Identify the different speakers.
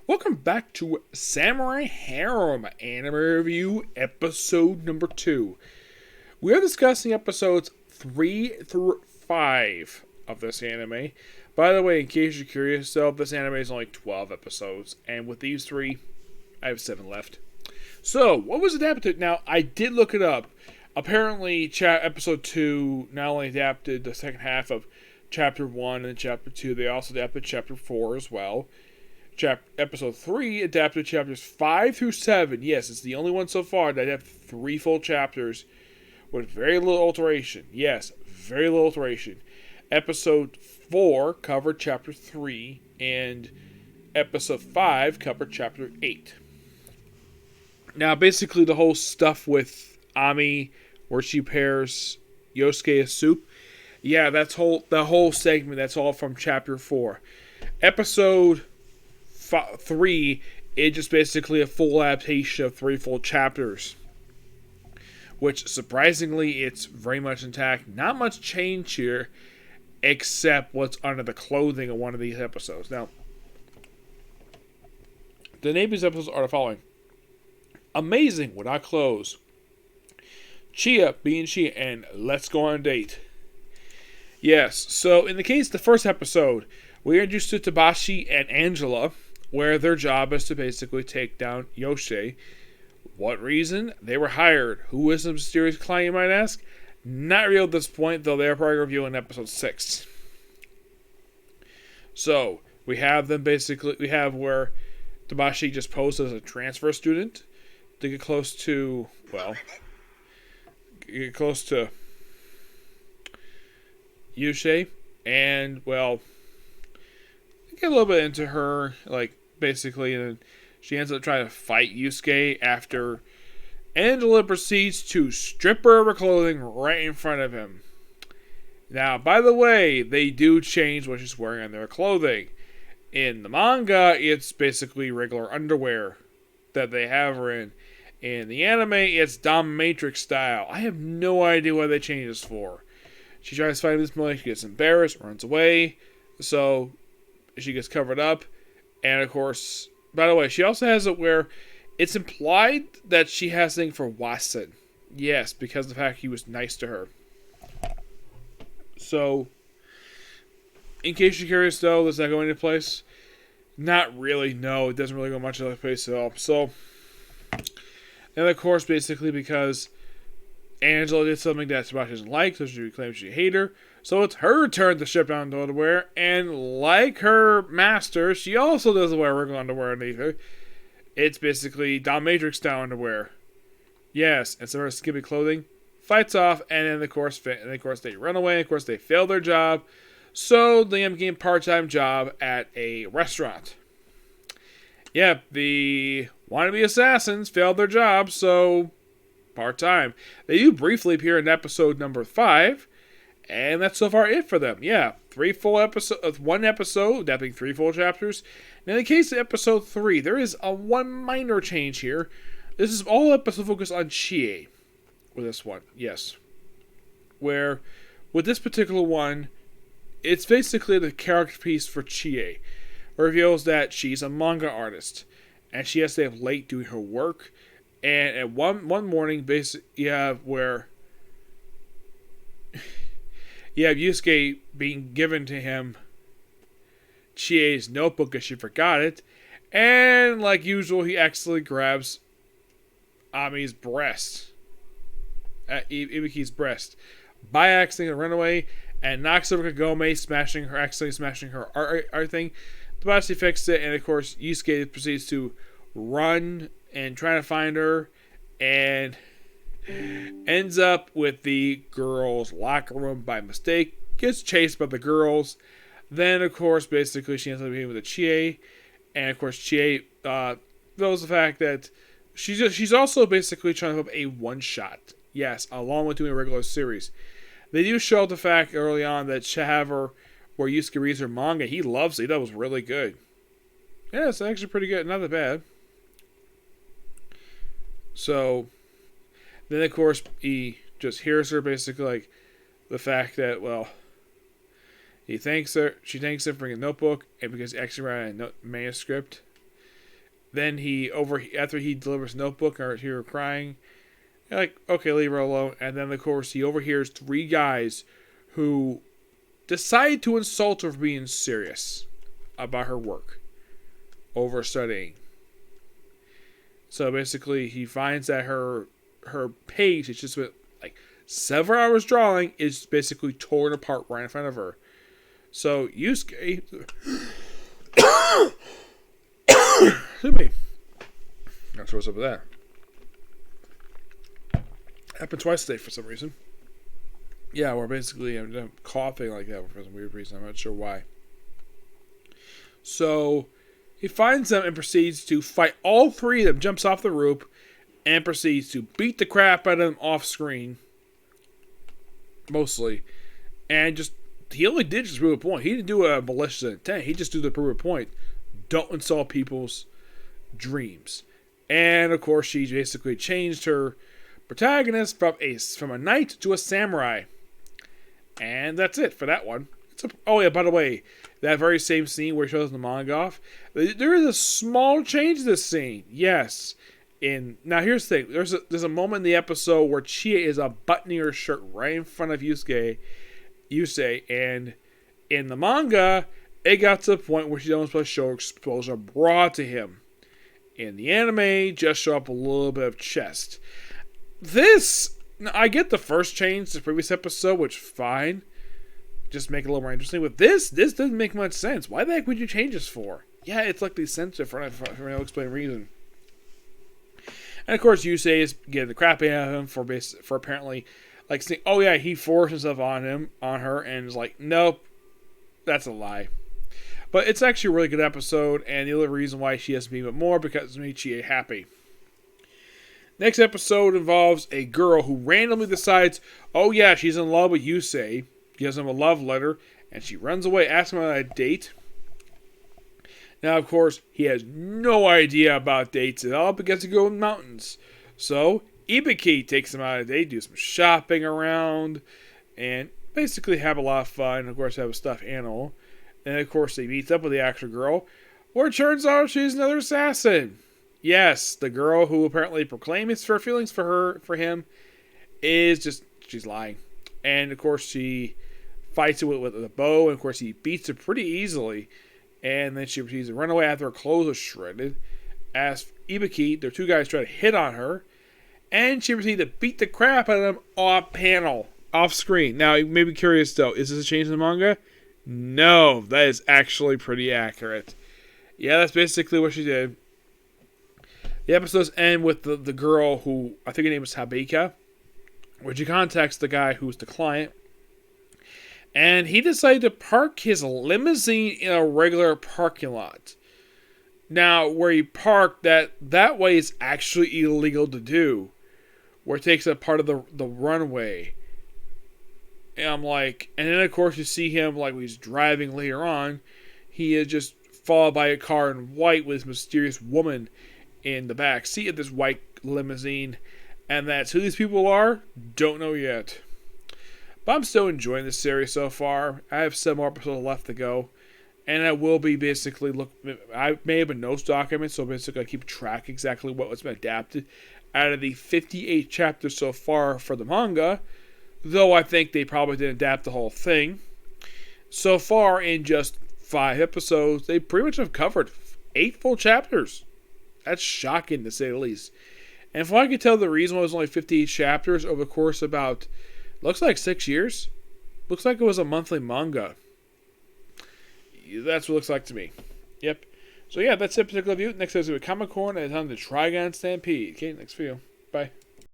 Speaker 1: Welcome back to Samurai Harem Anime Review, episode number 2. We are discussing episodes 3 through 5 of this anime. By the way, in case you're curious, though, this anime is only 12 episodes, and with these 3, I have 7 left. So, what was adapted? Now, I did look it up. Apparently, episode 2 not only adapted the second half of chapter 1 and chapter 2, they also adapted chapter 4 as well. Episode 3 adapted chapters 5 through 7. Yes, it's the only one so far that have 3 full chapters with very little alteration. Yes, very little alteration. Episode 4 covered chapter 3, and episode 5 covered chapter 8. Now, basically, the whole stuff with Ami, where she pairs Yosuke as soup, yeah, the whole segment, that's all from chapter 4. Episode 3 is just basically a full adaptation of 3 full chapters, which surprisingly it's very much intact. Not much change here except what's under the clothing of one of these episodes. Now, the name of these episodes are the following: Amazing Without Clothes, Chia being Chia, and Let's Go on a Date. Yes, so in the case of the first episode, we are introduced to Tabashi and Angela, where their job is to basically take down Yosuke. What reason? They were hired. Who is the mysterious client, you might ask? Not real at this point, though they are probably reviewing episode 6. So, we have where Tabashi just posed as a transfer student to get close to Yusuke, and, get a little bit into her, basically, and she ends up trying to fight Yusuke after Angela proceeds to strip her of her clothing right in front of him. Now, by the way, they do change what she's wearing on their clothing. In the manga, it's basically regular underwear that they have her in. In the anime, it's dominatrix style. I have no idea what they changed this for. She tries to fight this boy, she gets embarrassed, runs away, so she gets covered up, and of course, by the way, she also has it where it's implied that she has a thing for Watson. Yes, because of the fact he was nice to her. So, in case you're curious though, does that go into place? Not really, no, it doesn't really go much into place at all. So, and of course, basically because Angela did something that Tabashi doesn't like, so she claims she hates her. So it's her turn to strip down the underwear, and like her master, she also doesn't wear regular underwear underneath her. It's basically dominatrix style underwear. Yes, and so her skimpy clothing fights off, and then of course they run away. Of course, they fail their job, so they end up getting a part-time job at a restaurant. Yep, the wannabe assassins failed their job, so part-time. They do briefly appear in episode number 5. And that's so far it for them. Yeah, 3 full episodes, 1 episode, adapting 3 full chapters. And in the case of episode 3, there is one minor change here. This is all episode focused on Chie. With this one, yes. Where, with this particular one, it's basically the character piece for Chie. It reveals that she's a manga artist, and she has to stay up late doing her work. And at one morning, basically, you have Yusuke being given to him Chie's notebook because she forgot it. And like usual, he accidentally grabs Ami's breast. Ibuki's breast. By accident, run away and knocks over Kagome, accidentally smashing her art thing. Tabashi fixed it, and of course, Yusuke proceeds to run and try to find her, and ends up with the girls' locker room by mistake, gets chased by the girls. Then, of course, basically, she ends up being with a Chie. And, of course, Chie knows the fact that she's also basically trying to have a one-shot. Yes, along with doing a regular series. They do show the fact early on that Shahaver, where Yusuke reads her manga, he loves it. That was really good. Yeah, it's actually pretty good. Not that bad. So, then, of course, he just hears her basically the fact that, she thanks him for bringing a notebook, and because he actually wrote a manuscript. Then after he delivers a notebook or hear her crying, you're like, okay, leave her alone. And then of course he overhears three guys who decide to insult her for being serious about her work over studying. So basically he finds that her page, it's just like several hours drawing, is basically torn apart right in front of her. So Yusuke excuse me. Not sure what's up with that. Happened twice today for some reason. Yeah, we're basically I'm coughing like that for some weird reason. I'm not sure why. So he finds them and proceeds to fight all three of them, jumps off the roof, and proceeds to beat the crap out of them off screen. Mostly. And he only did just prove a point. He didn't do a malicious intent. He just did the prove a point. Don't insult people's dreams. And of course she basically changed her protagonist from a knight to a samurai. And that's it for that one. Oh yeah, by the way, that very same scene where he shows the manga off, there is a small change to this scene. Yes. Now here's the thing. There's a moment in the episode where Chie is buttoning her shirt right in front of Yusei, and in the manga, it got to the point where she almost supposed to expose her bra to him. In the anime, just show up a little bit of chest. I get the first change to the previous episode, which is fine. Just make it a little more interesting. With this doesn't make much sense. Why the heck would you change this for? Yeah, it's like they censored for no explained reason. And of course, Yusei is getting the crap out of him for apparently like saying, "Oh yeah, he forced himself on her," and is like, "Nope, that's a lie." But it's actually a really good episode, and the only reason why she has to be even more because it made Chie happy. Next episode involves a girl who randomly decides, "Oh yeah, she's in love with Yusei." Gives him a love letter, and she runs away, asking him on a date. Now, of course, he has no idea about dates at all because he goes in the mountains. So, Ibiki takes him out on a date, do some shopping around, and basically have a lot of fun. Of course, have a stuffed animal. And, of course, he meets up with the actual girl, where it turns out she's another assassin. Yes, the girl who apparently proclaims her feelings for him, she's lying. And, of course, she fights it with a bow, and of course he beats her pretty easily, and then she proceeds to run away after her clothes are shredded. As Ibiki, their two guys try to hit on her, and she proceeds to beat the crap out of them off screen. Now, you may be curious though, is this a change in the manga? No, that is actually pretty accurate. Yeah, that's basically what she did. The episodes end with the girl who, I think her name is Habika, where she contacts the guy who's the client. And he decided to park his limousine in a regular parking lot. Now, where he parked, that way is actually illegal to do. Where it takes up part of the runway. And I'm like, and then of course you see him like when he's driving later on. He is just followed by a car in white with this mysterious woman in the back seat of this white limousine. And that's who these people are? Don't know yet. But I'm still enjoying this series so far. I have 7 more episodes left to go. And I will be basically I may have a notes document, so basically I keep track exactly what was been adapted out of the 58 chapters so far for the manga. Though I think they probably didn't adapt the whole thing. So far, in just 5 episodes, they pretty much have covered 8 full chapters. That's shocking to say the least. And from what I can tell, the reason why it was only 58 chapters over the course of about, looks like 6 years. Looks like it was a monthly manga. That's what it looks like to me. Yep. So yeah, that's it, particular view. Next episode is Comic Con, and it's on the Trigon Stampede. Okay, next video. Bye.